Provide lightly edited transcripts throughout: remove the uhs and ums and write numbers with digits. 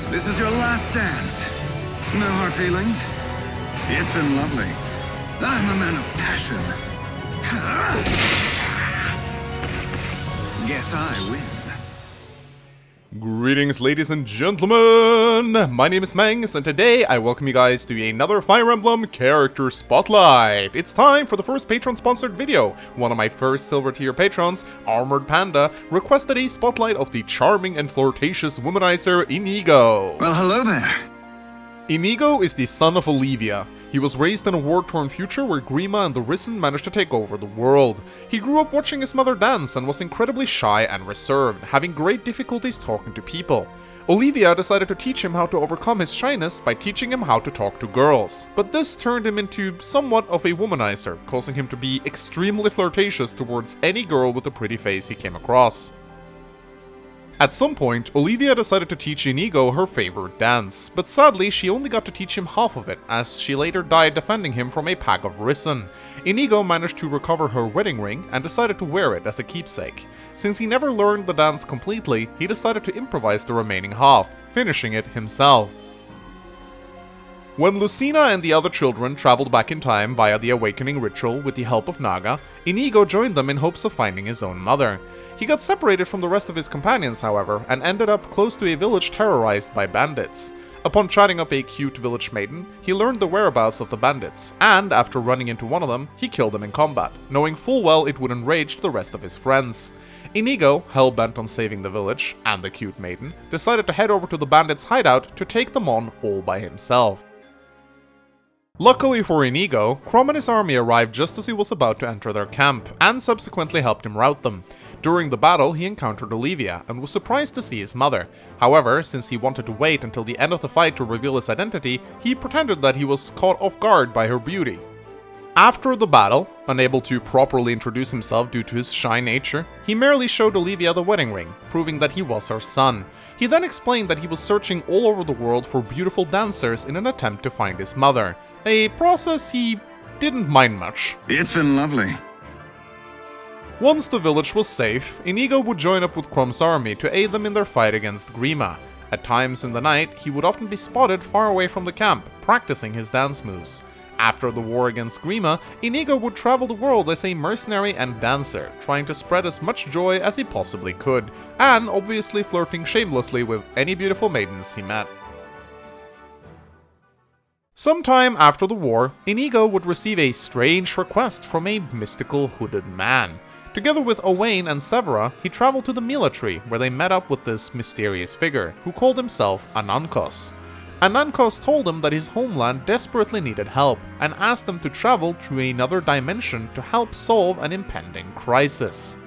This is your last dance. No hard feelings? It's been lovely. I'm a man of passion. Guess I win. Greetings, ladies and gentlemen! My name is Mangs, and today I welcome you guys to another Fire Emblem Character Spotlight! It's time for the first Patreon-sponsored video. One of my first silver tier patrons, Armored Panda, requested a spotlight of the charming and flirtatious womanizer Inigo. Well, hello there. Inigo is the son of Olivia. He was raised in a war-torn future where Grima and the Risen managed to take over the world. He grew up watching his mother dance and was incredibly shy and reserved, having great difficulties talking to people. Olivia decided to teach him how to overcome his shyness by teaching him how to talk to girls. But this turned him into somewhat of a womanizer, causing him to be extremely flirtatious towards any girl with a pretty face he came across. At some point, Olivia decided to teach Inigo her favorite dance, but sadly she only got to teach him half of it, as she later died defending him from a pack of Risen. Inigo managed to recover her wedding ring and decided to wear it as a keepsake. Since he never learned the dance completely, he decided to improvise the remaining half, finishing it himself. When Lucina and the other children traveled back in time via the Awakening ritual with the help of Naga, Inigo joined them in hopes of finding his own mother. He got separated from the rest of his companions, however, and ended up close to a village terrorized by bandits. Upon chatting up a cute village maiden, he learned the whereabouts of the bandits, and after running into one of them, he killed them in combat, knowing full well it would enrage the rest of his friends. Inigo, hell-bent on saving the village, and the cute maiden, decided to head over to the bandits' hideout to take them on all by himself. Luckily for Inigo, Chrom and his army arrived just as he was about to enter their camp, and subsequently helped him rout them. During the battle, he encountered Olivia, and was surprised to see his mother. However, since he wanted to wait until the end of the fight to reveal his identity, he pretended that he was caught off guard by her beauty. After the battle, unable to properly introduce himself due to his shy nature, he merely showed Olivia the wedding ring, proving that he was her son. He then explained that he was searching all over the world for beautiful dancers in an attempt to find his mother, a process he didn't mind much. It's been lovely. Once the village was safe, Inigo would join up with Chrom's army to aid them in their fight against Grima. At times in the night, he would often be spotted far away from the camp, practicing his dance moves. After the war against Grima, Inigo would travel the world as a mercenary and dancer, trying to spread as much joy as he possibly could, and obviously flirting shamelessly with any beautiful maidens he met. Sometime after the war, Inigo would receive a strange request from a mystical hooded man. Together with Owain and Severa, he traveled to the Mila tree, where they met up with this mysterious figure, who called himself Anankos. Anankos told him that his homeland desperately needed help, and asked him to travel through another dimension to help solve an impending crisis.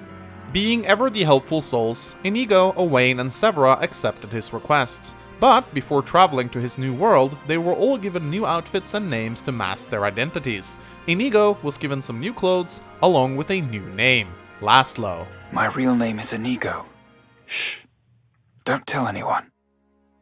Being ever the helpful souls, Inigo, Owain, and Severa accepted his requests. But before traveling to his new world, they were all given new outfits and names to mask their identities. Inigo was given some new clothes, along with a new name, Laslow. My real name is Inigo. Shh. Don't tell anyone.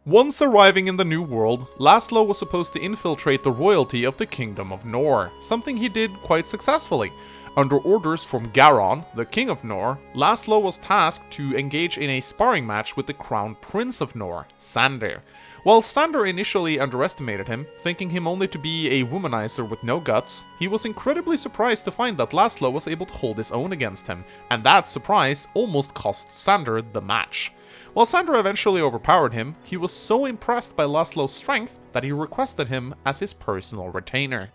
Once arriving in the new world, Laszlo was supposed to infiltrate the royalty of the Kingdom of Nor, something he did quite successfully. Under orders from Garon, the King of Nor, Laszlo was tasked to engage in a sparring match with the Crown Prince of Nor, Sander. While Sander initially underestimated him, thinking him only to be a womanizer with no guts, he was incredibly surprised to find that Laszlo was able to hold his own against him, and that surprise almost cost Sander the match. While Sander eventually overpowered him, he was so impressed by Laszlo's strength that he requested him as his personal retainer.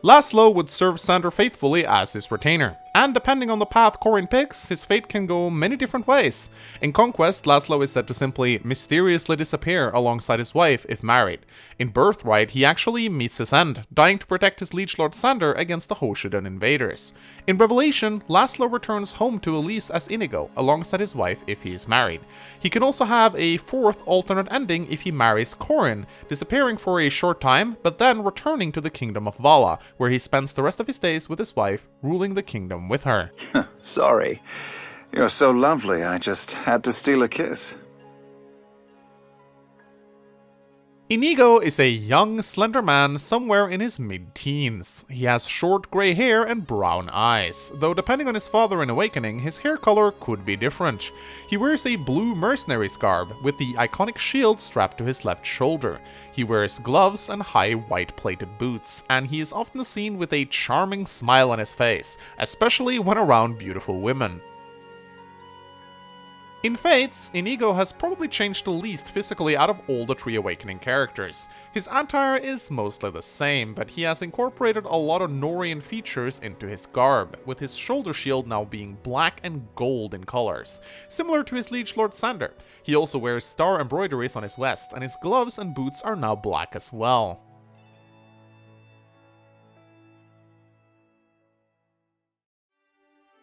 Laszlo would serve Sander faithfully as his retainer, and depending on the path Corin picks, his fate can go many different ways. In Conquest, Laszlo is said to simply mysteriously disappear alongside his wife if married. In Birthright, he actually meets his end, dying to protect his liege lord Sander against the Hoshiden invaders. In Revelation, Laszlo returns home to Elise as Inigo, alongside his wife if he is married. He can also have a fourth alternate ending if he marries Corin, disappearing for a short time, but then returning to the Kingdom of Vala, where he spends the rest of his days with his wife, ruling the kingdom with her. Sorry. You're so lovely, I just had to steal a kiss. Inigo is a young, slender man somewhere in his mid-teens. He has short grey hair and brown eyes, though depending on his father in Awakening, his hair color could be different. He wears a blue mercenary's garb, with the iconic shield strapped to his left shoulder. He wears gloves and high white-plated boots, and he is often seen with a charming smile on his face, especially when around beautiful women. In Fates, Inigo has probably changed the least physically out of all the 3 Awakening characters. His attire is mostly the same, but he has incorporated a lot of Norian features into his garb, with his shoulder shield now being black and gold in colors, similar to his liege lord Sander. He also wears star embroideries on his vest, and his gloves and boots are now black as well.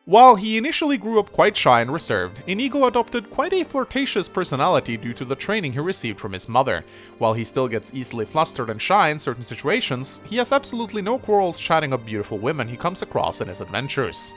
While he initially grew up quite shy and reserved, Inigo adopted quite a flirtatious personality due to the training he received from his mother. While he still gets easily flustered and shy in certain situations, he has absolutely no quarrels chatting up beautiful women he comes across in his adventures.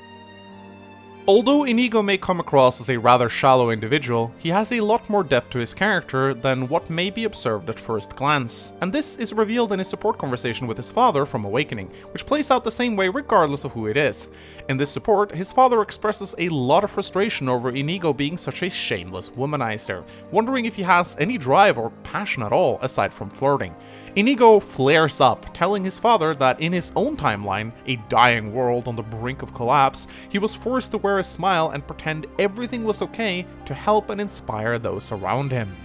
Although Inigo may come across as a rather shallow individual, he has a lot more depth to his character than what may be observed at first glance, and this is revealed in his support conversation with his father from Awakening, which plays out the same way regardless of who it is. In this support, his father expresses a lot of frustration over Inigo being such a shameless womanizer, wondering if he has any drive or passion at all aside from flirting. Inigo flares up, telling his father that in his own timeline, a dying world on the brink of collapse, he was forced to wear a smile and pretend everything was okay to help and inspire those around him.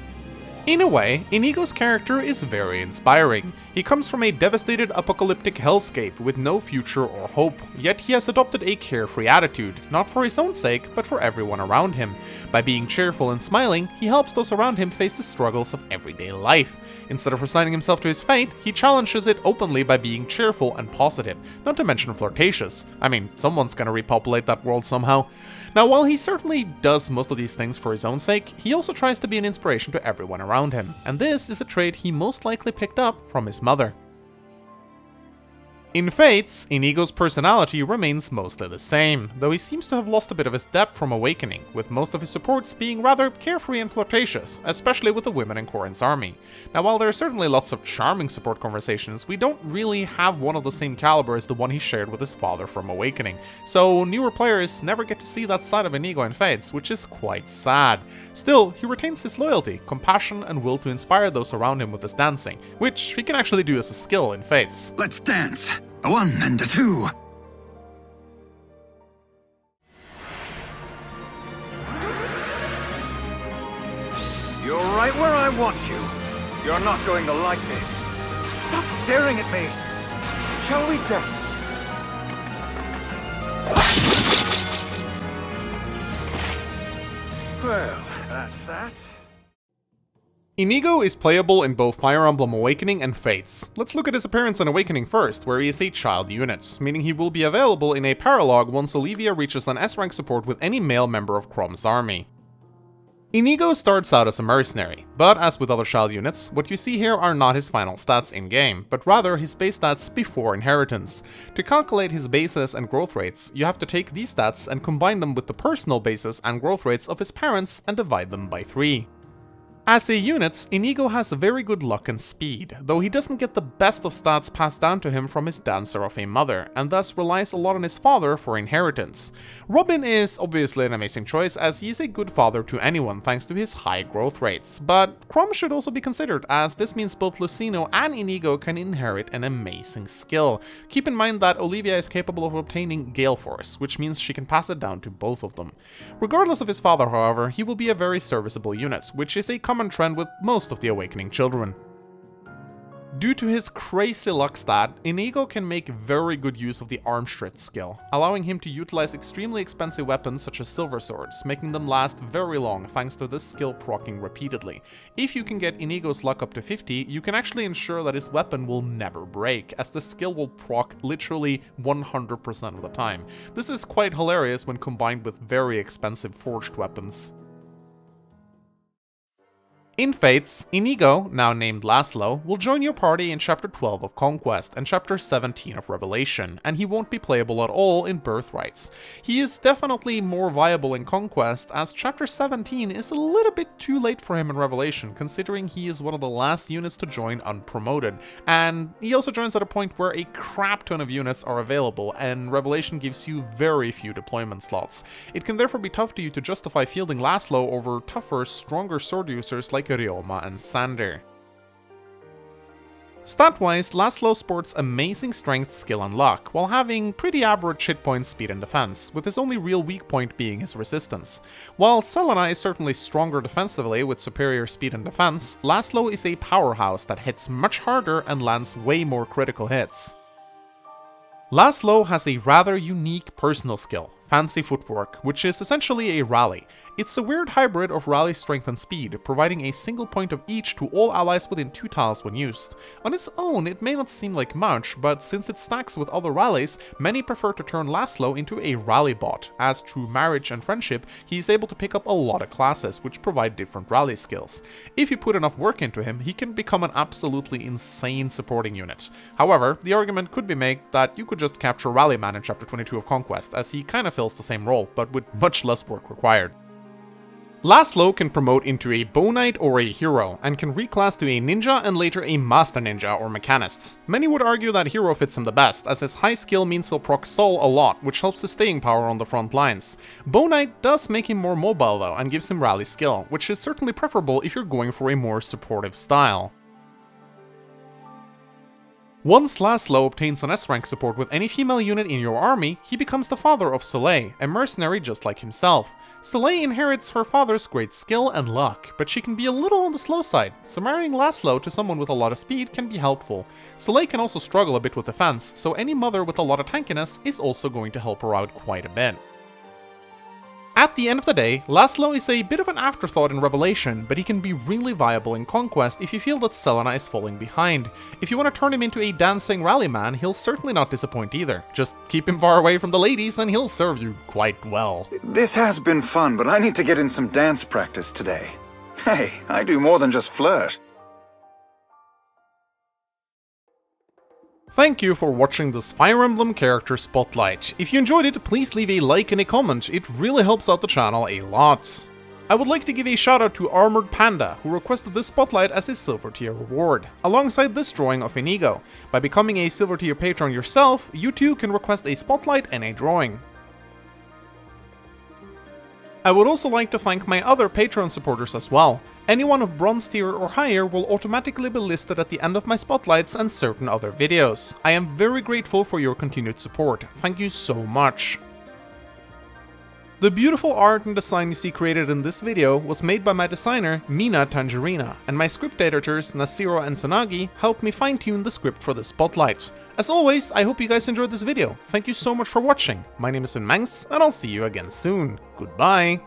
In a way, Inigo's character is very inspiring. He comes from a devastated apocalyptic hellscape with no future or hope, yet he has adopted a carefree attitude, not for his own sake, but for everyone around him. By being cheerful and smiling, he helps those around him face the struggles of everyday life. Instead of resigning himself to his fate, he challenges it openly by being cheerful and positive, not to mention flirtatious. I mean, someone's gonna repopulate that world somehow. Now, while he certainly does most of these things for his own sake, he also tries to be an inspiration to everyone around him, and this is a trait he most likely picked up from his mother. In Fates, Inigo's personality remains mostly the same, though he seems to have lost a bit of his depth from Awakening, with most of his supports being rather carefree and flirtatious, especially with the women in Corin's army. Now, while there are certainly lots of charming support conversations, we don't really have one of the same caliber as the one he shared with his father from Awakening, so newer players never get to see that side of Inigo in Fates, which is quite sad. Still, he retains his loyalty, compassion, and will to inspire those around him with his dancing, which he can actually do as a skill in Fates. Let's dance! A 1 and a 2! You're right where I want you. You're not going to like this. Stop staring at me. Shall we dance? Well, that's that. Inigo is playable in both Fire Emblem Awakening and Fates. Let's look at his appearance in Awakening first, where he is a child unit, meaning he will be available in a paralogue once Olivia reaches an S-rank support with any male member of Chrom's army. Inigo starts out as a mercenary, but as with other child units, what you see here are not his final stats in-game, but rather his base stats before inheritance. To calculate his bases and growth rates, you have to take these stats and combine them with the personal bases and growth rates of his parents and divide them by 3. As a unit, Inigo has very good luck and speed, though he doesn't get the best of stats passed down to him from his dancer of a mother, and thus relies a lot on his father for inheritance. Robin is obviously an amazing choice, as he is a good father to anyone thanks to his high growth rates, but Chrom should also be considered, as this means both Lucina and Inigo can inherit an amazing skill. Keep in mind that Olivia is capable of obtaining Gale Force, which means she can pass it down to both of them. Regardless of his father, however, he will be a very serviceable unit, which is a common trend with most of the Awakening children. Due to his crazy luck stat, Inigo can make very good use of the Armstrit skill, allowing him to utilize extremely expensive weapons such as silver swords, making them last very long thanks to this skill proccing repeatedly. If you can get Inigo's luck up to 50, you can actually ensure that his weapon will never break, as the skill will proc literally 100% of the time. This is quite hilarious when combined with very expensive forged weapons. In Fates, Inigo, now named Laslow, will join your party in Chapter 12 of Conquest and Chapter 17 of Revelation, and he won't be playable at all in Birthrights. He is definitely more viable in Conquest, as Chapter 17 is a little bit too late for him in Revelation, considering he is one of the last units to join unpromoted, and he also joins at a point where a crap ton of units are available, and Revelation gives you very few deployment slots. It can therefore be tough to you to justify fielding Laslow over tougher, stronger sword users like Ryoma and Sander. Stat-wise, Laslow sports amazing strength, skill and luck, while having pretty average hit points, speed and defense, with his only real weak point being his resistance. While Selena is certainly stronger defensively with superior speed and defense, Laslow is a powerhouse that hits much harder and lands way more critical hits. Laslow has a rather unique personal skill, Fancy Footwork, which is essentially a rally. It's a weird hybrid of rally strength and speed, providing a single point of each to all allies within 2 tiles when used. On its own, it may not seem like much, but since it stacks with other rallies, many prefer to turn Laslow into a rally bot, as through marriage and friendship, he is able to pick up a lot of classes which provide different rally skills. If you put enough work into him, he can become an absolutely insane supporting unit. However, the argument could be made that you could just capture Rallyman in Chapter 22 of Conquest, as he kinda fills the same role, but with much less work required. Laslow can promote into a Bow Knight or a Hero, and can reclass to a Ninja and later a Master Ninja or Mechanist. Many would argue that Hero fits him the best, as his high skill means he'll proc Sol a lot, which helps his staying power on the front lines. Bow Knight does make him more mobile though, and gives him rally skill, which is certainly preferable if you're going for a more supportive style. Once Laslow obtains an S-rank support with any female unit in your army, he becomes the father of Soleil, a mercenary just like himself. Soleil inherits her father's great skill and luck, but she can be a little on the slow side, so marrying Laslow to someone with a lot of speed can be helpful. Soleil can also struggle a bit with defense, so any mother with a lot of tankiness is also going to help her out quite a bit. At the end of the day, Laslow is a bit of an afterthought in Revelation, but he can be really viable in Conquest if you feel that Selena is falling behind. If you want to turn him into a dancing rallyman, he'll certainly not disappoint either. Just keep him far away from the ladies and he'll serve you quite well. This has been fun, but I need to get in some dance practice today. Hey, I do more than just flirt. Thank you for watching this Fire Emblem character spotlight. If you enjoyed it, please leave a like and a comment, it really helps out the channel a lot. I would like to give a shout out to Armored Panda, who requested this spotlight as his silver tier reward, alongside this drawing of Inigo. By becoming a silver tier patron yourself, you too can request a spotlight and a drawing. I would also like to thank my other Patreon supporters as well. Anyone of bronze tier or higher will automatically be listed at the end of my spotlights and certain other videos. I am very grateful for your continued support. Thank you so much. The beautiful art and design you see created in this video was made by my designer, Mina Tangerina, and my script editors, Nasiro and Sonagi, helped me fine-tune the script for this spotlight. As always, I hope you guys enjoyed this video. Thank you so much for watching. My name is Mangs, and I'll see you again soon. Goodbye!